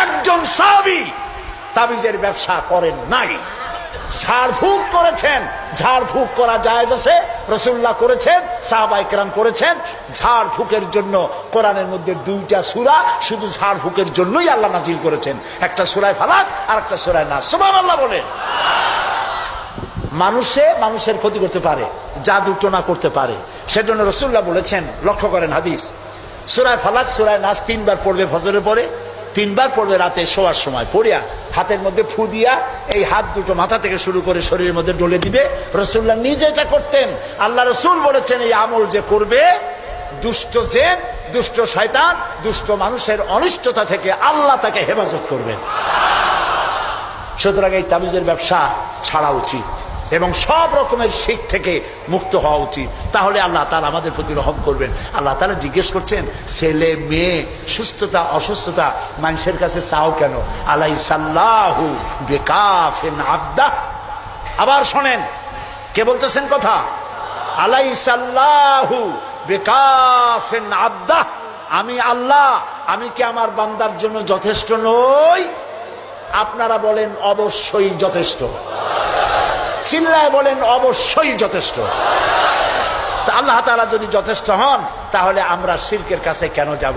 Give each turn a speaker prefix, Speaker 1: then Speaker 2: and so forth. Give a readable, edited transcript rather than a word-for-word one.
Speaker 1: একজন সাহাবী তাবিজের ব্যবসা করেন নাই। ঝাড়ফুঁক করেছেন, ঝাড়ফুঁক করা জায়েজ আছে, রাসূলুল্লাহ করেছেন, সাহাবায়ে কেরাম করেছেন। ঝাড়ফুঁকের জন্য কোরআনের মধ্যে 2টা সূরা শুধু ঝাড়ফুঁকের জন্যই আল্লাহ নাজিল করেছেন, একটা সূরায়ে ফালাক আর একটা সূরায়ে নাস। সুবহানাল্লাহ বলেন। মানুষের ক্ষতি করতে পারে, জাদু টোনা করতে পারে, সেজন্য রাসূলুল্লাহ বলেছেন, লক্ষ্য করেন হাদিস, সূরায়ে ফালাক সূরায়ে নাস 3 বার পড়বে ফজরের পরে, 3 বার পড়বে রাতে শোয়ার সময়, পড়িয়া হাতের মধ্যে ফু দিয়া এই হাত দুটো মাথা থেকে শুরু করে শরীরের মধ্যে ডলে দিবে। রাসূলুল্লাহ নিজে এটা করতেন। আল্লাহ রাসূল বলেছেন, এই আমল যে করবে, দুষ্ট জিন, দুষ্ট শয়তান, দুষ্ট মানুষের অনিষ্টতা থেকে আল্লাহ তাকে হেফাজত করবেন। সুতরাং এই তাবিজের ব্যবসা ছাড়া উচিত এবং সব রকমের শিখ থেকে মুক্ত হওয়া উচিত। তাহলে আল্লাহ তাআলা আমাদের প্রতি রহম করবেন। আল্লাহ তাআলা জিজ্ঞেস করছেন, ছেলে মেয়ে সুস্থতা অসুস্থতা মানুষের কাছে চাও কেন? আলাইসাল্লাহু বিকাফিন আবদা। আবার শোনেন, কে বলতেছেন কথা? আলাইসাল্লাহু বিকাফিন আবদা। আমি আল্লাহ, আমি কি আমার বান্দার জন্য যথেষ্ট নই? আপনারা বলেন অবশ্যই যথেষ্ট। চিল্লায় বলেন অবশ্যই যথেষ্ট। তা আল্লাহ তাআলা যদি যথেষ্ট হন, তাহলে আমরা শিরকের কাছে কেন যাব?